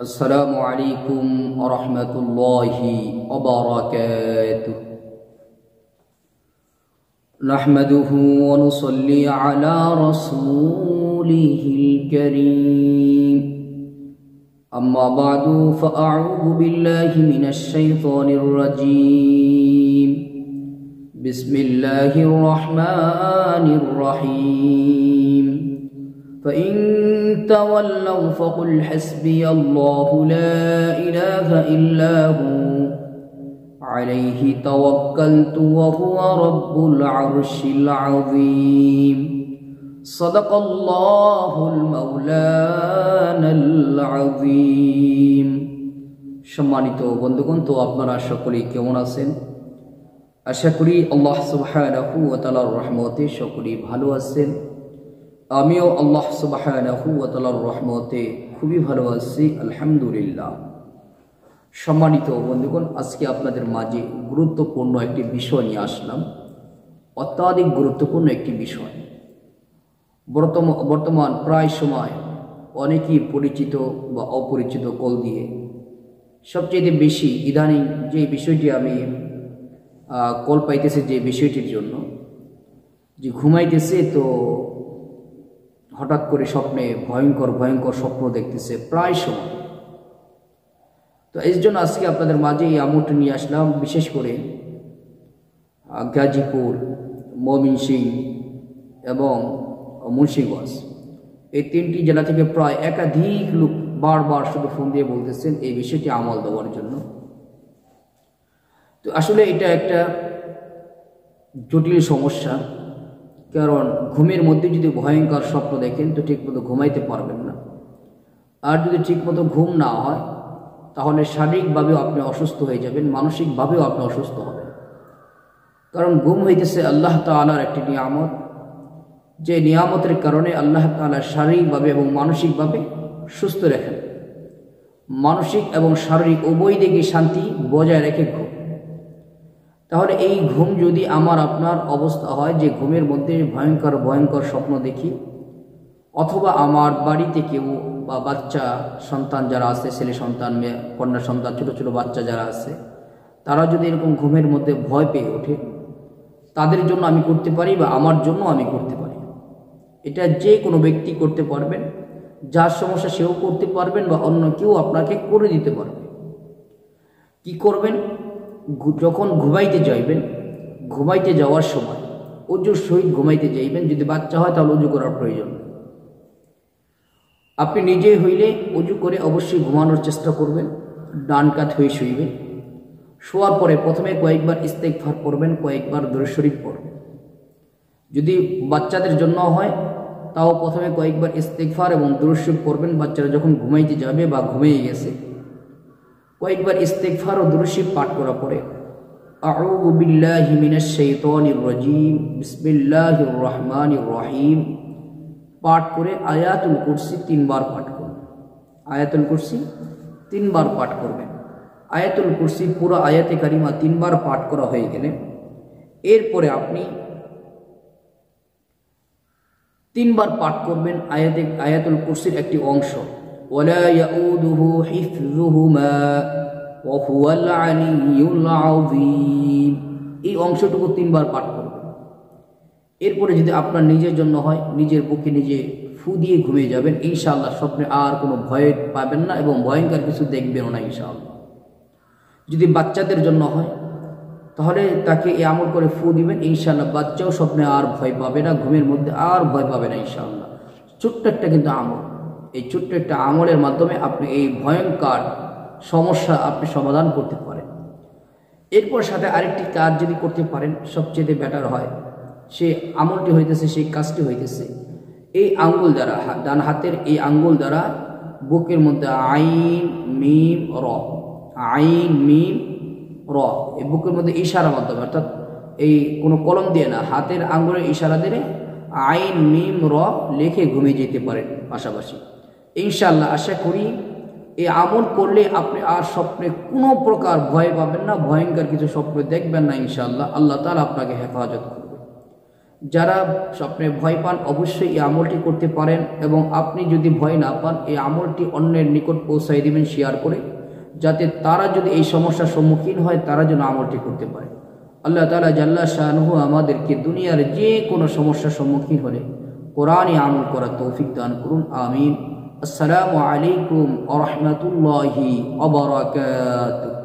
السلام عليكم ورحمة الله وبركاته. نحمده ونصلي على رسوله الكريم. أما بعد فأعوذ بالله من الشيطان الرجيم. بسم الله الرحمن الرحيم. فإن تولوا فقل حسبي الله لا إله إلا هو عليه توكلت وهو رب العرش العظيم. صدق الله المولانا العظيم. সম্মানিত বন্ধুগণ, তো আপনারা সকলেই কেমন আছেন? আশা করি আল্লাহ সুবহানাহু ওয়া তাআলার রহমতে সকলেই ভালো আছেন। আমিও আল্লাহ সুবহানাহু ওয়া তাআলার রহমতে খুবই ভালো আছি, আলহামদুলিল্লাহ। সম্মানিত বন্ধুগণ, আজকে আপনাদের মাঝে গুরুত্বপূর্ণ একটি বিষয় নিয়ে আসলাম। অত্যাধিক গুরুত্বপূর্ণ একটি বিষয়। বর্তমান প্রায় সময় অনেকেই পরিচিত বা অপরিচিত কল দিয়ে সবচেয়ে বেশি ইদানিং যে বিষয়টি আমি কল পাইতেছে, যে বিষয়টির জন্য যে ঘুমাইতেছে, তো হঠাৎ করে স্বপ্নে ভয়ঙ্কর ভয়ঙ্কর স্বপ্ন দেখতেছে প্রায় সময়। তো এই জন্য আজকে আপনাদের মাঝে এই আমলটি নিয়ে আসলাম। বিশেষ করে গাজীপুর, ময়মনসিংহ এবং মুন্সিগঞ্জ, এই তিনটি জেলা থেকে প্রায় একাধিক লোক বারবার শুধু ফোন দিয়ে বলতেছেন এই বিষয়টি আমল দেওয়ার জন্য। তো আসলে এটা একটা জটিল সমস্যা, কারণ ঘুমের মধ্যে যদি ভয়ঙ্কর স্বপ্ন দেখেন তো ঠিকমতো ঘুমাইতে পারবেন না। আর যদি ঠিকমতো ঘুম না হয় তাহলে শারীরিকভাবেও আপনি অসুস্থ হয়ে যাবেন, মানসিকভাবেও আপনি অসুস্থ হবেন। কারণ ঘুম হইতেছে আল্লাহ তাআলার একটি নিয়ামত, যে নিয়ামতের কারণে আল্লাহ তাআলা শারীরিকভাবে এবং মানসিকভাবে সুস্থ রাখেন। মানসিক এবং শারীরিক উভয় দিকে শান্তি বজায় রেখে ঘুম। তাহলে এই ঘুম যদি আমার আপনার অবস্থা হয় যে ঘুমের মধ্যে ভয়ঙ্কর ভয়ঙ্কর স্বপ্ন দেখি, অথবা আমার বাড়িতে কেউ বা বাচ্চা সন্তান যারা আছে, ছেলে সন্তান, মেয়ে কন্যা সন্তান, ছোটো ছোটো বাচ্চা যারা আছে, তারা যদি এরকম ঘুমের মধ্যে ভয় পেয়ে ওঠে, তাদের জন্য আমি করতে পারি বা আমার জন্য আমি করতে পারি। এটা যে কোনো ব্যক্তি করতে পারবেন, যার সমস্যা সেও করতে পারবেন বা অন্য কেউ আপনাকে করে দিতে পারবে। কি করবেন? যখন ঘুমাইতে যাইবেন, ঘুমাইতে যাওয়ার সময় অজুর সহিত ঘুমাইতে যাইবেন। যদি বাচ্চা হয় তাহলে অজু করার প্রয়োজন। আপনি নিজেই হইলে অজু করে অবশ্যই ঘুমানোর চেষ্টা করবেন। ডান কাত হয়ে শুইবেন। শোয়ার পরে প্রথমে কয়েকবার ইস্তেগফার করবেন, কয়েকবার দরুদ শরীফ পড়বেন। যদি বাচ্চাদের জন্য হয় তাও প্রথমে কয়েকবার ইস্তেগফার এবং দরুদ শরীফ পড়বেন। বাচ্চারা যখন ঘুমাইতে যাবে বা ঘুমিয়ে গেছে, কয়েকবার ইস্তেগফার ও দরুদ শরীফ পাঠ করার পরে আউযু বিল্লাহি মিনাশ শাইতানির রাজীম বিসমিল্লাহির রহমানির রহিম পাঠ করে আয়াতুল কুরসি 3 বার পাঠ করবেন। আয়াতুল কুরসি 3 বার পাঠ করবেন। আয়াতুল কুরসি পুরো আয়াতে কারিমা 3 বার পাঠ করা হয়ে গেলে এরপরে আপনি 3 বার পাঠ করবেন আয়াতুল কুরসির একটি অংশ, ওয়ালা ইয়াউদুহু হিফযুহুমা ওয়া হুয়াল আলিয়্যুল আযীম। এই অংশটুকু 3 বার পাঠ করবেন। এরপরে যদি আপনার নিজের জন্য হয়, নিজের বুকে নিজে ফু দিয়ে ঘুমিয়ে যাবেন। ইনশাআল্লাহ স্বপ্নে আর কোনো ভয় পাবেন না এবং ভয়ঙ্কর কিছু দেখবেনও না ইনশাআল্লাহ। যদি বাচ্চাদের জন্য হয় তাহলে তাকে এই আমল করে ফু দিবেন। ইনশাআল্লাহ বাচ্চাও স্বপ্নে আর ভয় পাবে না, ঘুমের মধ্যে আর ভয় পাবে না ইনশাআল্লাহ। ছোট্ট একটা কিন্তু আমল, এই ছোট্ট একটা আমলের মাধ্যমে আপনি এই ভয়ঙ্কর সমস্যা আপনি সমাধান করতে পারেন। এরপর সাথে আরেকটি কাজ যদি করতে পারেন সবচেয়ে বেটার হয়। সেই আমলটি হইতেছে, সেই কাজটি হইতেছে এই আঙ্গুল দ্বারা, ডান হাতের এই আঙ্গুল দ্বারা বুকের মধ্যে আইন মিম র, আইন মিম র, এই বুকের মধ্যে ইশারার মাধ্যমে, অর্থাৎ এই কোনো কলম দিয়ে না, হাতের আঙ্গুলের ইশারা দিয়ে আইন মিম র লিখে ঘুমিয়ে যেতে পারেন পাশাপাশি। ইনশাআল্লাহ আশা করি এই আমল করলে আপনি আর স্বপ্নে কোনো প্রকার ভয় পাবেন না, ভয়ঙ্কর কিছু স্বপ্ন দেখবেন না ইনশাআল্লাহ। আল্লাহ তাআলা আপনাকে হেফাজত করবে। যারা স্বপ্নে ভয় পান অবশ্যই এই আমলটি করতে পারেন, এবং আপনি যদি ভয় না পান এই আমলটি অন্যের নিকট পৌঁছাই দিবেন শেয়ার করে, যাতে তারা যদি এই সমস্যার সম্মুখীন হয় তারা যেন আমলটি করতে পারে। আল্লাহ তাআলা জাল্লা শানুহু আমাদেরকে দুনিয়ার যে কোনো সমস্যার সম্মুখীন হলে কোরআনে আমল করার তৌফিক দান করুন, আমিন। আসসালামু আলাইকুম ওয়া রাহমাতুল্লাহি ওয়া বারাকাতুহু।